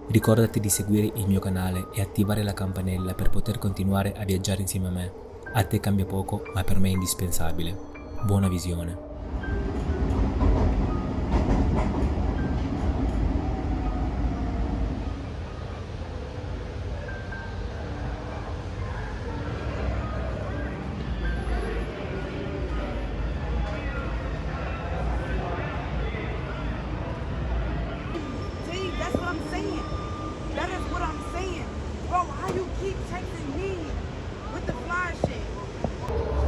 Ricordati di seguire il mio canale e attivare la campanella per poter continuare a viaggiare insieme a me. A te cambia poco, ma per me è indispensabile. Buona visione. See, that's what I'm saying. That is what I'm saying. Bro, how you keep texting me with the fly shit?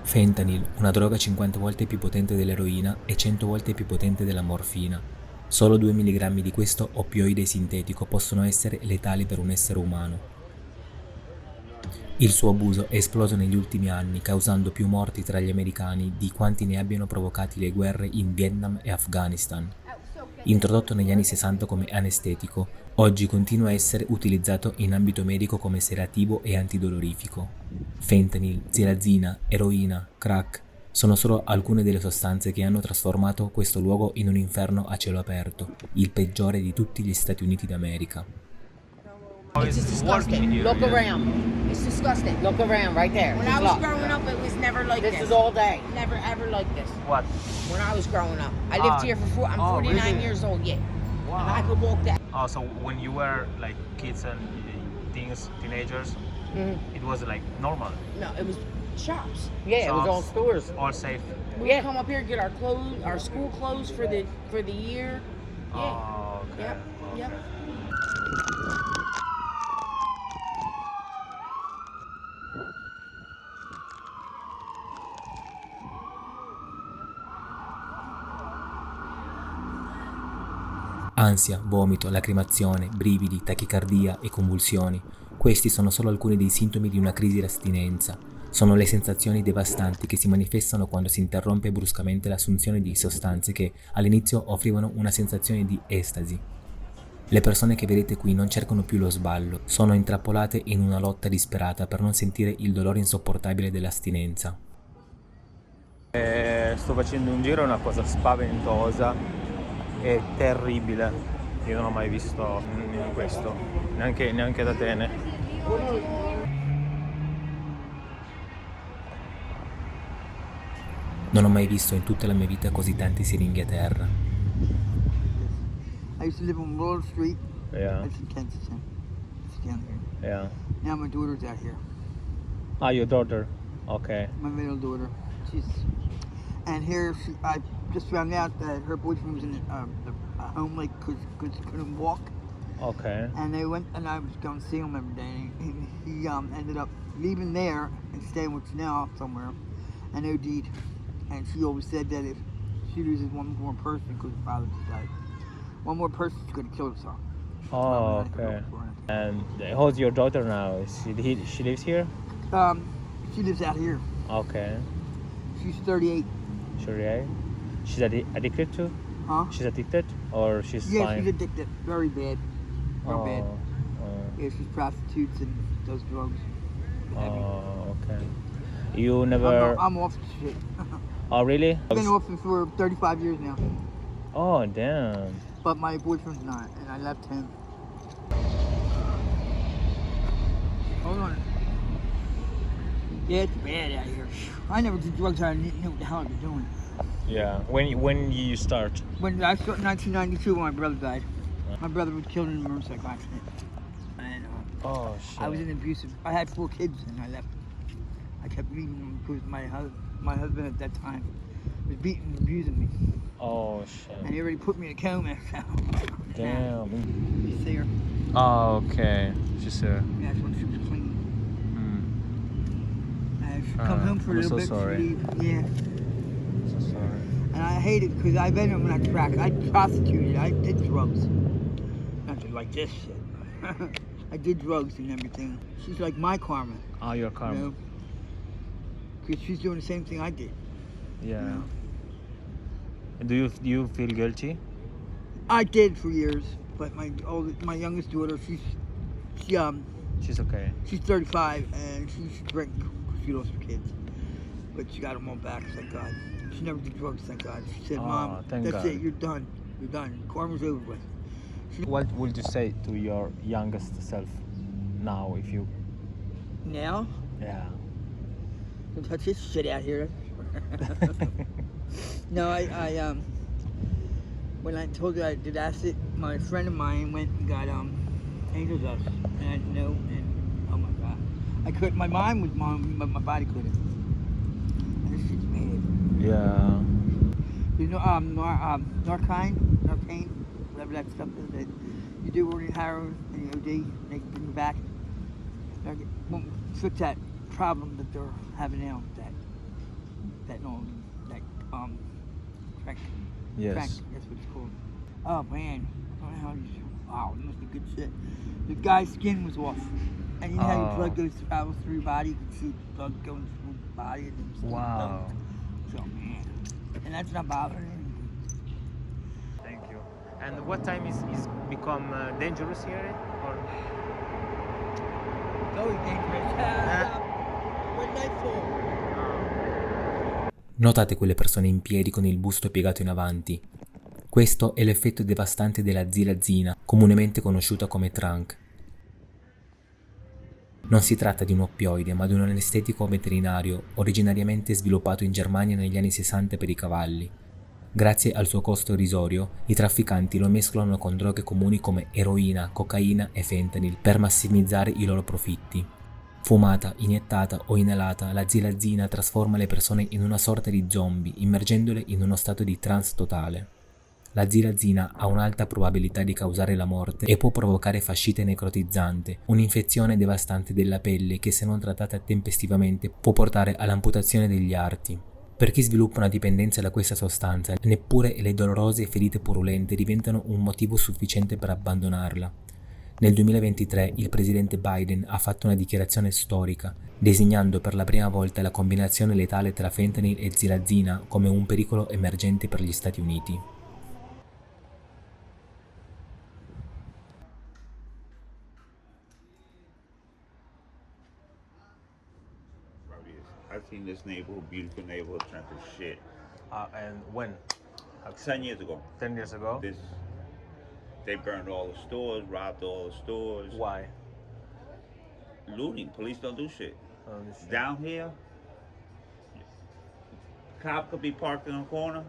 Fentanyl, una droga 50 volte più potente dell'eroina e 100 volte più potente della morfina. Solo 2 mg di questo oppioide sintetico possono essere letali per un essere umano. Il suo abuso è esploso negli ultimi anni, causando più morti tra gli americani di quanti ne abbiano provocati le guerre in Vietnam e Afghanistan. Introdotto negli anni 60 come anestetico, oggi continua a essere utilizzato in ambito medico come sedativo e antidolorifico. Fentanyl, xilazina, eroina, crack sono solo alcune delle sostanze che hanno trasformato questo luogo in un inferno a cielo aperto, il peggiore di tutti gli Stati Uniti d'America. It's just disgusting. Look around. It's disgusting. Look around right there. When Just I was look. growing up, it was never like this. This is all day. Never ever like this. What? When I was growing up, I lived here for I'm oh, 49 really? years old. Yeah, Wow. and I could walk that. Oh, so when you were like kids and teenagers, it was like normal, No, it was shops. Yeah, it was all Shops. stores. all safe. We would come up here get our clothes, our school clothes for the year. Yeah. Oh, okay. Yep. Yep. Ansia, vomito, lacrimazione, brividi, tachicardia e convulsioni. Questi sono solo alcuni dei sintomi di una crisi d'astinenza. Sono le sensazioni devastanti che si manifestano quando si interrompe bruscamente l'assunzione di sostanze che all'inizio offrivano una sensazione di estasi. Le persone che vedete qui non cercano più lo sballo, sono intrappolate in una lotta disperata per non sentire il dolore insopportabile dell'astinenza. Sto facendo un giro, è una cosa spaventosa e terribile. Io non ho mai visto questo, neanche ad Atene. Non ho mai visto in tutta la mia vita così tanti siringhi a terra. I used to live on Willow Street. Yeah, That's in Kensington. It's down here. yeah. Now my daughter's out here. Ah, your daughter. Okay. My middle daughter. And here I just found out that her boyfriend was in a home like because he couldn't walk. Okay. And they went, and I was going to see him every day. And he ended up leaving there and staying with Chanel somewhere, and OD'd. And she always said that if she loses one more person, because her father just died, one more person, she's going to kill herself. Oh, okay. And how's your daughter now? She lives here? She lives out here. Okay. She's 38. Sure, yeah. She's addicted to? Huh? She's addicted or she's Yeah, fine? she's addicted. Very bad. Real bad. Oh, Yeah, she's prostitutes and does drugs. Heavy. oh, okay. You never. I'm off the shit. Oh, really? I've been off it for 35 years now. Oh, damn. But my boyfriend's not, and I left him. Hold on. Yeah, it's bad out here. I never did drugs. I didn't know what the hell I was doing. Yeah. When you start? When I started in 1992, when my brother died. My brother was killed in a motorcycle accident. And Oh shit. I was in abusive. I had 4 kids, and I left. I kept leaving them because my husband at that time was beating and abusing me, Oh shit. and he already put me in a coma. So. Damn. You see her? Oh, okay. She's here. Yeah, that's when she was clean. Hmm. And she come home for a I'm little so bit. sorry. She leave. Yeah. So sorry. And I hate it because I've been on that track. I prostituted. I did drugs. Nothing like this shit. I did drugs and everything. She's like my karma. Oh, your karma. You know? Because she's doing the same thing I did. Yeah. You know? Do you feel guilty? I did for years, but my youngest daughter, she She's okay. she's 35 and she used to drink. She lost her kids, but she got them all back. Thank God. She never did drugs. Thank God. She said, Oh, "Mom, thank that's God. it. You're done. You're done. Karma's over with." What would you say to your youngest self now if you... Now, Yeah. don't touch this shit out here. No, I when I told you I did acid, my friend of mine went and got angel dust, and I didn't know, and oh my God, I couldn't. My mind was mom, but my body couldn't. And this shit's bad. Yeah. You know, Narcan, whatever that stuff is that you do when you're heroin and you OD, and they bring you back. It won't fix that problem that they're having now. Crack. Yes. Crack, that's what it's called. Oh man, wow, it must be good shit. The guy's skin was off, and you know how your blood travels through your body. You can see blood going through the body and skin. Wow. So man, and that's not bothering him. Thank you. And what time is become dangerous here? Or... It's always dangerous. When nightfall. Notate quelle persone in piedi con il busto piegato in avanti. Questo è l'effetto devastante della zilazina, comunemente conosciuta come trunk. Non si tratta di un oppioide, ma di un anestetico veterinario originariamente sviluppato in Germania negli anni 60 per i cavalli. Grazie al suo costo irrisorio, i trafficanti lo mescolano con droghe comuni come eroina, cocaina e fentanyl per massimizzare i loro profitti. Fumata, iniettata o inalata, la zilazina trasforma le persone in una sorta di zombie, immergendole in uno stato di trance totale. La zilazina ha un'alta probabilità di causare la morte e può provocare fascite necrotizzante, un'infezione devastante della pelle che, se non trattata tempestivamente, può portare all'amputazione degli arti. Per chi sviluppa una dipendenza da questa sostanza, neppure le dolorose ferite purulente diventano un motivo sufficiente per abbandonarla. Nel 2023 il presidente Biden ha fatto una dichiarazione storica, designando per la prima volta la combinazione letale tra fentanyl e zilazina come un pericolo emergente per gli Stati Uniti. I've seen this neighborhood, beautiful neighborhood, turn to shit. And when? 10 years ago. 10 years ago? They burned all the stores, robbed all the stores. Why? Looting. Police don't do shit. Down here, cop could be parked in a corner,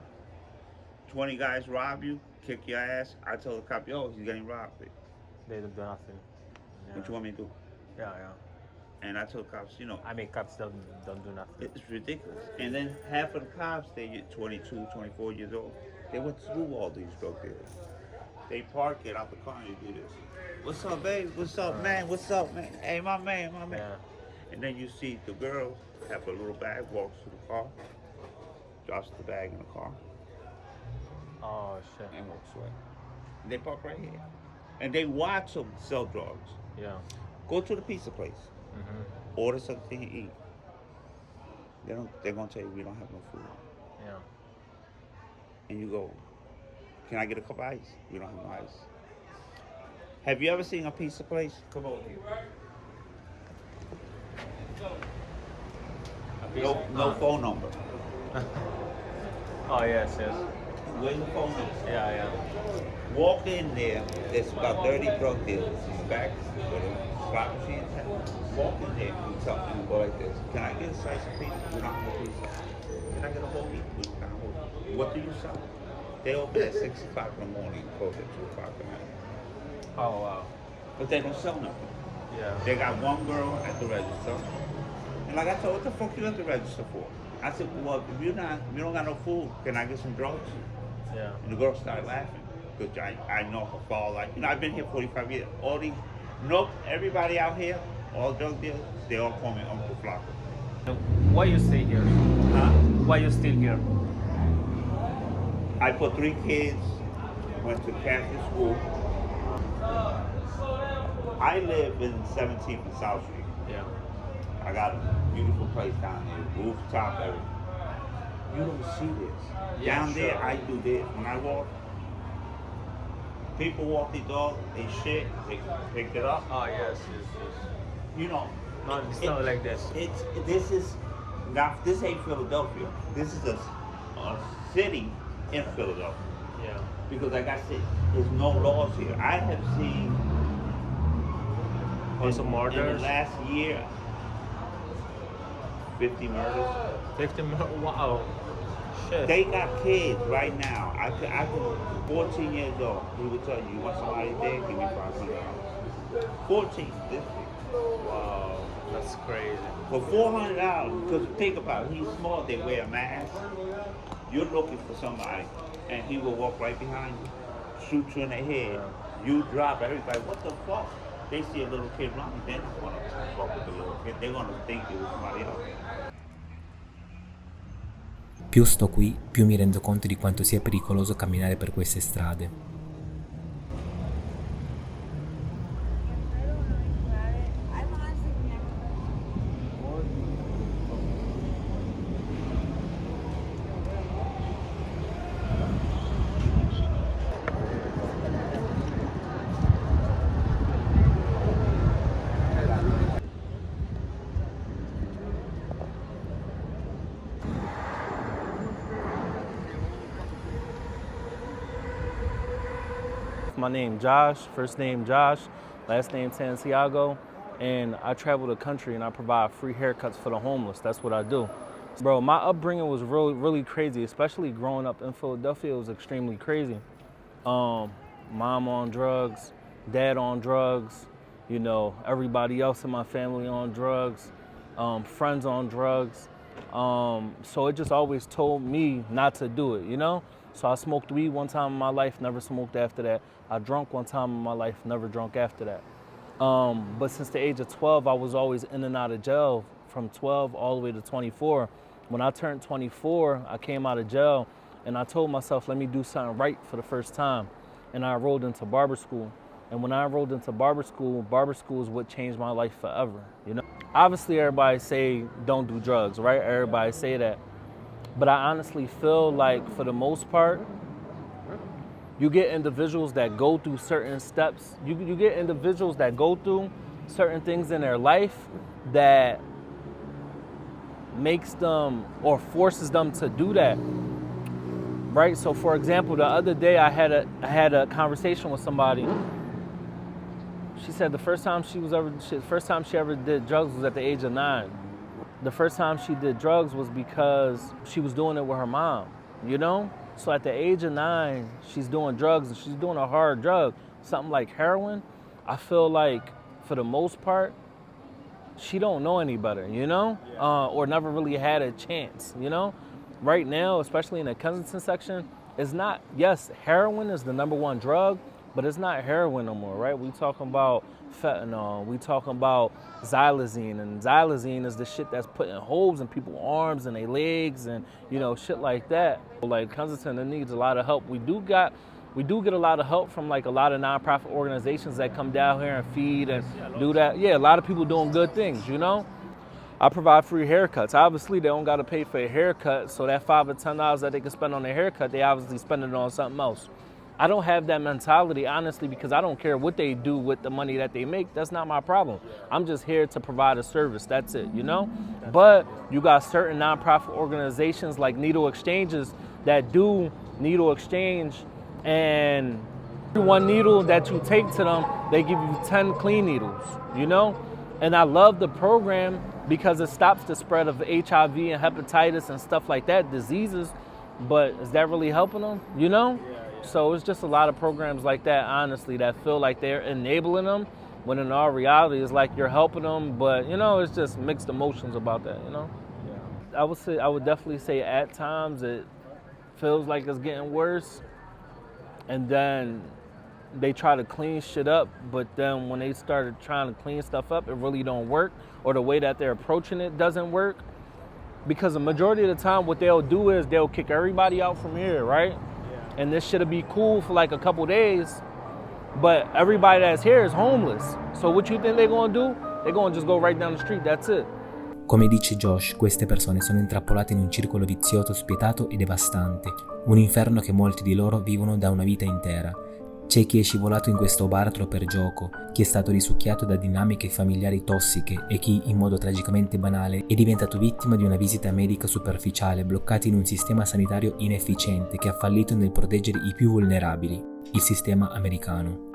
20 guys rob you, kick your ass. I tell the cop, yo, he's getting robbed. They don't do nothing. Yeah. What you want me to do? Yeah. And I tell the cops, I mean, cops don't do nothing. it's ridiculous. And then half of the cops, they get 22, 24 years old. They went through all these drug dealers. They park it out the car and they do this. What's up, babe? What's up, man? What's up, man? Hey, my man. Yeah. And then you see the girl have a little bag, walks to the car, drops the bag in the car, Oh, shit. and walks away. They park right here. And they watch them sell drugs. Yeah. Go to the pizza place, Mm-hmm. order something to eat. They're gonna tell you we don't have no food. Yeah. And you go, can I get a cup of ice? We don't have no ice. Have you ever seen a pizza place? Come over here. No phone number. Oh, yes. Where's the phone number? Yeah. Walk in there, there's about 30 drug dealers in the back with a slot machine. Walk in there and tell them, go like this. Can I get a slice of pizza? We don't have no pizza. Can I get a whole meat? We don't have whole meat. What do you sell? They open at 6 o'clock in the morning and close at 2 o'clock at night. Oh, wow. But they don't sell nothing. Yeah. They got one girl at the register. And like I told her, what the fuck you at the register for? I said, well, if you don't got no food, can I get some drugs? Yeah. And the girl started laughing. Because I know her father. I've been here 45 years. Everybody out here, all drug dealers, they all call me Uncle Flacco. Why you stay here? Huh? Why you still here? I put 3 kids, went to Catholic school. I live in 17th and South Street. Yeah. I got a beautiful place down there, rooftop, everything. You don't see this. Yeah, Down there, sure. I do this. When I walk, people walk the dog, they shit, they pick it up. Oh, yes. You know, No, it's not like this. This is not. This ain't Philadelphia. This is a city in Philadelphia. Yeah. Because like I said, there's no laws here. I have seen Also in murders. the last year 50 murders. 50 wow. Shit. They got kids right now. I can 14 years old. He would tell you, you want somebody dead? Give me $500. 14. This Wow. That's crazy. for $400. Because think about it, he's small. They wear a mask. You're looking for somebody, and he will walk right behind you, shoot you in the head. You drop. Everybody, what the fuck? They see a little kid running, they're not gonna fuck with the little kid. They're gonna think it was somebody else. Più sto qui, più mi rendo conto di quanto sia pericoloso camminare per queste strade. My name Josh, first name Josh, last name Santiago, and I travel the country and I provide free haircuts for the homeless. That's what I do. Bro, my upbringing was really crazy, especially growing up in Philadelphia. It was extremely crazy. Mom on drugs, dad on drugs, you know, everybody else in my family on drugs, friends on drugs. So it just always told me not to do it, you know? So I smoked weed one time in my life, never smoked after that. I drunk one time in my life, never drunk after that. But since the age of 12, I was always in and out of jail from 12 all the way to 24. When I turned 24, I came out of jail and I told myself, let me do something right for the first time. And I enrolled into barber school. And when I enrolled into barber school is what changed my life forever, you know? Obviously, everybody say don't do drugs, right? Everybody say that. But I honestly feel like for the most part, you get individuals that go through certain steps. You get individuals that go through certain things in their life that makes them or forces them to do that, right? So for example, the other day I had a conversation with somebody. She said the first time she ever did drugs was at the age of 9. The first time she did drugs was because she was doing it with her mom, you know? So at the age of 9, she's doing drugs and she's doing a hard drug, something like heroin. I feel like for the most part, she don't know any better, you know? Or never really had a chance, you know? Right now, especially in the Kensington section, it's not, yes, heroin is the #1 drug, but it's not heroin no more, right? We talking about fentanyl, we talking about xylazine, and xylazine is the shit that's putting holes in people's arms and their legs and, you know, shit like that. Like Kensington, it needs a lot of help. We do get a lot of help from like a lot of nonprofit organizations that come down here and feed and do that. Yeah, a lot of people doing good things, you know? I provide free haircuts. Obviously, they don't got to pay for a haircut, so that $5 or $10 that they can spend on their haircut, they obviously spend it on something else. I don't have that mentality, honestly, because I don't care what they do with the money that they make. That's not my problem. I'm just here to provide a service. That's it, you know? But you got certain nonprofit organizations like needle exchanges that do needle exchange, and one needle that you take to them, they give you 10 clean needles, you know? And I love the program because it stops the spread of HIV and hepatitis and stuff like that, diseases. But is that really helping them, you know? So it's just a lot of programs like that, honestly, that feel like they're enabling them, when in all reality, it's like you're helping them. But, you know, it's just mixed emotions about that, you know? Yeah. I would definitely say at times it feels like it's getting worse. And then they try to clean shit up, but then when they started trying to clean stuff up, it really don't work, or the way that they're approaching it doesn't work. Because the majority of the time, what they'll do is they'll kick everybody out from here, right? And this shit'll be cool for like a couple days, but everybody that's here is homeless. So what you think they're gonna do? They're gonna just go right down the street, that's it. Come dice Josh, queste persone sono intrappolate in un circolo vizioso, spietato e devastante, un inferno che molti di loro vivono da una vita intera. C'è chi è scivolato in questo baratro per gioco, chi è stato risucchiato da dinamiche familiari tossiche e chi, in modo tragicamente banale, è diventato vittima di una visita medica superficiale, bloccati in un sistema sanitario inefficiente che ha fallito nel proteggere i più vulnerabili, il sistema americano.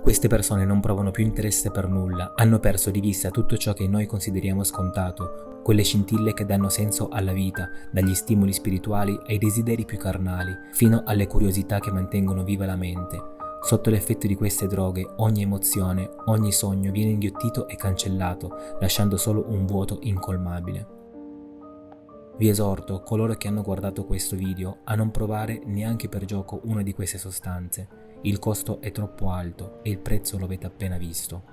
Queste persone non provano più interesse per nulla, hanno perso di vista tutto ciò che noi consideriamo scontato, quelle scintille che danno senso alla vita, dagli stimoli spirituali ai desideri più carnali, fino alle curiosità che mantengono viva la mente. Sotto l'effetto di queste droghe, ogni emozione, ogni sogno viene inghiottito e cancellato, lasciando solo un vuoto incolmabile. Vi esorto, coloro che hanno guardato questo video, a non provare neanche per gioco una di queste sostanze. Il costo è troppo alto e il prezzo lo avete appena visto.